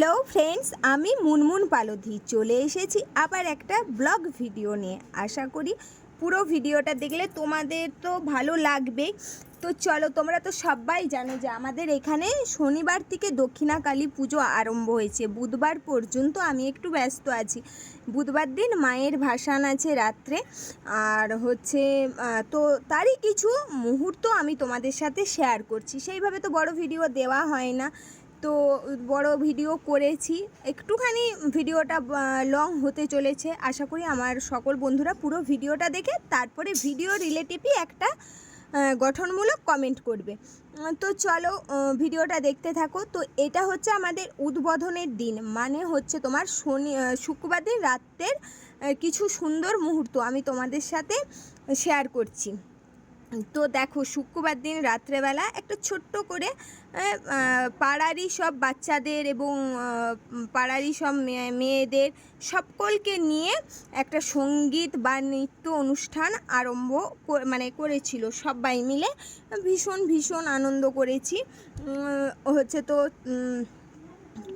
Hello friends, আমি মুনমুন পালোধি চলে এসেছি আবার একটা ব্লগ ভিডিও নিয়ে। আশা করি পুরো ভিডিওটা দেখলে তোমাদের তো ভালো লাগবে। তো চলো, তোমরা তো সবাই জানো যে আমাদের এখানে শনিবার থেকে দক্ষিণাকালী পুজো আরম্ভ হয়েছে। বুধবার পর্যন্ত আমি একটু ব্যস্ত আছি। বুধবার দিন মায়ের ভাসান আছে রাত্রে, আর হচ্ছে তো তারই কিছু মুহূর্ত আমি তোমাদের সাথে শেয়ার করছি। সেইভাবে তো বড় ভিডিও দেওয়া হয় না, তো বড় ভিডিও করেছি। একটুখানি ভিডিওটা লং হতে চলেছে। আশা করি আমার সকল বন্ধুরা পুরো ভিডিওটা দেখে তারপরে ভিডিও রিলেটিভই একটা গঠনমূলক কমেন্ট করবে। তো চলো ভিডিওটা দেখতে থাকো। তো এটা হচ্ছে আমাদের উদ্বোধনের দিন, মানে হচ্ছে তোমার শুক্রবার দিন রাতের কিছু সুন্দর মুহূর্ত আমি তোমাদের সাথে শেয়ার করছি। তো দেখো, শুক্রবার দিন রাত্রেবেলা একটা ছোট্ট করে পাড়ারই সব বাচ্চাদের এবং পাড়ারই সব মেয়েদের সকলকে নিয়ে একটা সঙ্গীত বা নৃত্য অনুষ্ঠান আরম্ভ করেছিল। সবাই মিলে ভীষণ ভীষণ আনন্দ করেছি। হচ্ছে তো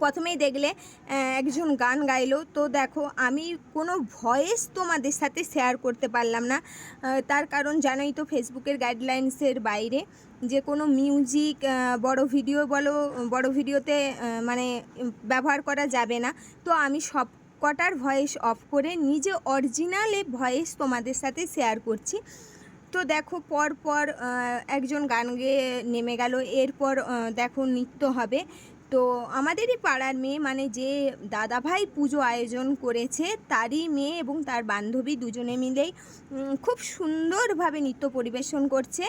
প্রথমেই দেখলে একজন গান গাইলো। তো দেখো, আমি কোনো ভয়েস তোমাদের সাথে শেয়ার করতে পারলাম না, তার কারণ জানোই তো ফেসবুকের গাইডলাইন্সের বাইরে যে কোনো মিউজিক বড় ভিডিওতে মানে ব্যবহার করা যাবে না। তো আমি সব কটার ভয়েস অফ করে নিজে অরিজিনালে ভয়েস তোমাদের সাথে শেয়ার করছি। তো দেখো, পর একজন গান গেয়ে নেমে গেল। এরপর দেখো নৃত্য হবে। তো আমাদেরই পাড়ার মেয়ে, মানে যে দাদাভাই পুজো আয়োজন করেছে তারই মেয়ে এবং তার বান্ধবী দুজনে মিলেই খুব সুন্দরভাবে নৃত্য পরিবেশন করছে।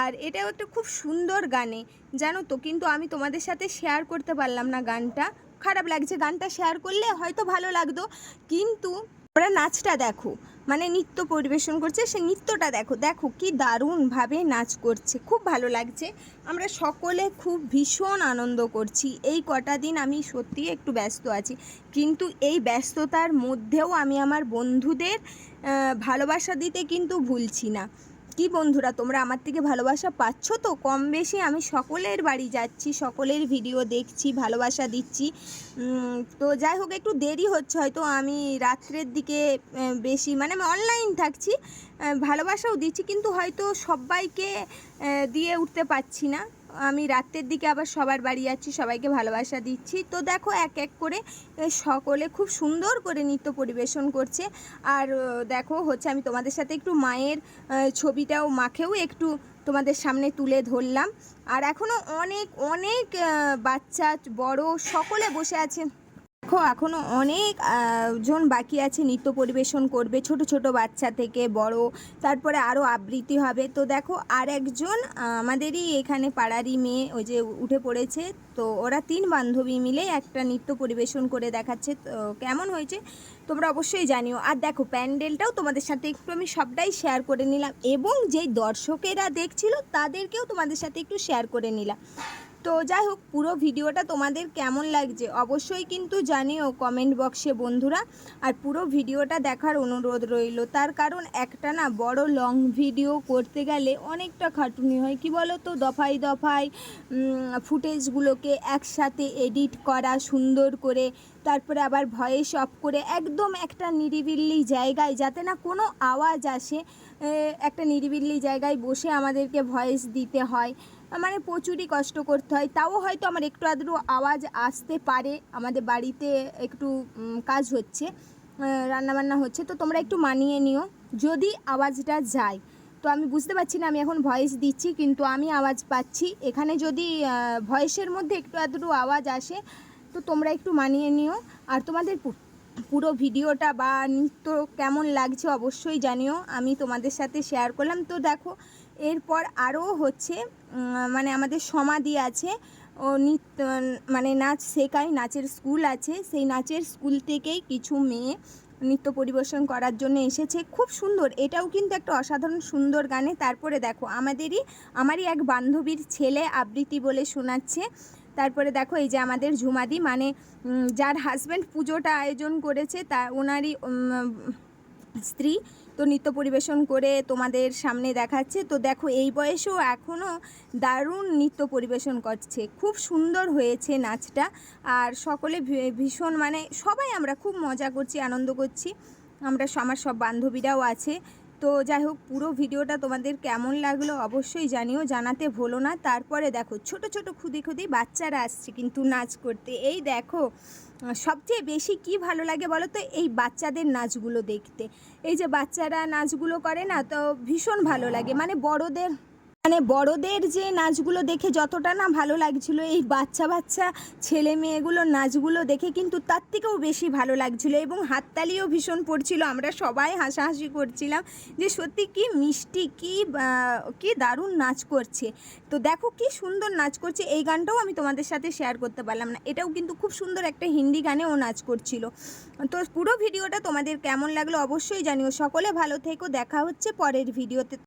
আর এটাও একটা খুব সুন্দর গানে, জানো তো। কিন্তু আমি তোমাদের সাথে শেয়ার করতে পারলাম না গানটা, খারাপ লাগছে। গানটা শেয়ার করলে হয়তো ভালো লাগতো, কিন্তু ওরা নাচটা দেখো, মানে নৃত্য পরিবেশন করছে, সে নৃত্যটা দেখো দেখো কি দারুণভাবে নাচ করছে, খুব ভালো লাগছে। আমরা সকলে খুব ভীষণ আনন্দ করছি। এই কটা দিন আমি সত্যি একটু ব্যস্ত আছি, কিন্তু এই ব্যস্ততার মধ্যেও আমি আমার বন্ধুদের ভালোবাসা দিতে কিন্তু ভুলছি না। কি বন্ধুরা, তোমরা আমার থেকে ভালোবাসা পাচ্ছ তো? কম বেশি আমি সকলের বাড়ি যাচ্ছি, সকলের ভিডিও দেখছি, ভালোবাসা দিচ্ছি। তো যাই হোক, একটু দেরি হচ্ছে হয়তো, আমি রাত্রের দিকে বেশি মানে আমি অনলাইন থাকছি, ভালোবাসাও দিচ্ছি, কিন্তু হয়তো সবাইকে দিয়ে উঠতে পারছি না। আমি রাতের দিকে আবার সবার বাড়ি যাচ্ছি, সবাইকে ভালোবাসা দিচ্ছি। তো দেখো, এক এক করে সকলে খুব সুন্দর করে নৃত্য পরিবেশন করছে। আর দেখো হচ্ছে, আমি তোমাদের সাথে একটু মায়ের ছবিটাও মাকেও একটু তোমাদের সামনে তুলে ধরলাম। আর এখনও অনেক অনেক বাচ্চা বড় সকলে বসে আছে। দেখো, এখনও অনেক জন বাকি আছে নৃত্য পরিবেশন করবে, ছোট ছোট বাচ্চা থেকে বড়, তারপরে আরও আবৃত্তি হবে। তো দেখো, আর একজন আমাদেরই এখানে পাড়ারই মেয়ে, ওই যে উঠে পড়েছে। তো ওরা তিন বান্ধবী মিলে একটা নৃত্য পরিবেশন করে দেখাচ্ছে। তো কেমন হয়েছে তোমরা অবশ্যই জানিও। আর দেখো, প্যান্ডেলটাও তোমাদের সাথে একটু আমি সবটাই শেয়ার করে নিলাম, এবং যেই দর্শকেরা দেখছিল তাদেরকেও তোমাদের সাথে একটু শেয়ার করে নিলাম। তো যাই হোক, পুরো ভিডিওটা তোমাদের কেমন লাগছে অবশ্যই কিন্তু জানিও কমেন্ট বক্সে বন্ধুরা। আর পুরো ভিডিওটা দেখার অনুরোধ রইল, তার কারণ একটা না বড় লং ভিডিও করতে গেলে অনেকটা খাটুনি হয়। কি বলো তো, দফায় দফায় ফুটেজগুলোকে একসাথে এডিট করা সুন্দর করে, তারপরে আবার ভয়েস অফ করে একদম একটা নিরিবিলি জায়গায়, যাতে না কোনো আওয়াজ আসে, একটা নিরিবিলি জায়গায় বসে আমাদেরকে ভয়েস দিতে হয়। মানে প্রচুরই কষ্ট করতে হয়। তাও হয়তো আমার একটু আধটু আওয়াজ আসতে পারে, আমাদের বাড়িতে একটু কাজ হচ্ছে, রান্নাবান্না হচ্ছে। তো তোমরা একটু মানিয়ে নিও যদি আওয়াজটা যায়। তো আমি বুঝতে পারছি না, আমি এখন ভয়েস দিচ্ছি কিন্তু আমি আওয়াজ পাচ্ছি। এখানে যদি ভয়েসের মধ্যে একটু আধটু আওয়াজ আসে তো তোমরা একটু মানিয়ে নিও। আর তোমাদের পুরো ভিডিওটা বা নৃত্য কেমন লাগছে অবশ্যই জানিও, আমি তোমাদের সাথে শেয়ার করলাম। তো দেখো, এরপর আরও হচ্ছে মানে আমাদের সমাধি আছে, ও নৃত্য মানে নাচ শেখায়, নাচের স্কুল আছে। সেই নাচের স্কুল থেকেই কিছু মেয়ে নৃত্য পরিবেশন করার জন্য এসেছে, খুব সুন্দর। এটাও কিন্তু একটা অসাধারণ সুন্দর গানে। তারপরে দেখো, আমারই এক বান্ধবীর ছেলে আবৃত্তি বলে শোনাচ্ছে। তারপরে দেখো, এই যে আমাদের ঝুমাদি, মানে যার হাজব্যান্ড পুজোটা আয়োজন করেছে, ওনারই স্ত্রী তো নৃত্য পরিবেশন করে তোমাদের সামনে দেখাচ্ছে। তো দেখো এই বয়সেও এখনও দারুণ নৃত্য পরিবেশন করছে, খুব সুন্দর হয়েছে নাচটা। আর সকলে ভীষণ মানে সবাই আমরা খুব মজা করছি, আনন্দ করছি, আমার সব বান্ধবীরাও আছে। তো যাই হোক, পুরো ভিডিওটা তোমাদের কেমন লাগলো অবশ্যই জানিও, জানাতে ভুলো না। তারপরে দেখো ছোট ছোট খুদি খুদি বাচ্চারা আসছে কিন্তু নাচ করতে। এই দেখো সবচেয়ে বেশি কি ভালো লাগে বলো তো, এই বাচ্চাদের নাচগুলো দেখতে। এই যে বাচ্চারা নাচগুলো করে না, তো ভীষণ ভালো লাগে। মানে বড়দের যে নাচগুলো দেখে যতটা না ভালো লাগছিল, এই বাচ্চা বাচ্চা ছেলে মেয়েগুলোর নাচগুলো দেখে কিন্তু তার থেকেও বেশি ভালো লাগছিল। এবং হাততালিও ভীষণ পড়ছিল, আমরা সবাই হাসাহাসি করছিলাম যে সত্যি কি মিষ্টি, কি দারুণ নাচ করছে। তো দেখো কি সুন্দর নাচ করছে। এই গানটাও আমি তোমাদের সাথে শেয়ার করতে পারলাম না, এটাও কিন্তু খুব সুন্দর একটা হিন্দি গানে ও নাচ করছিল। তো পুরো ভিডিওটা তোমাদের কেমন লাগলো অবশ্যই জানিও। সকলে ভালো থেকো, দেখা হচ্ছে পরের ভিডিওতে।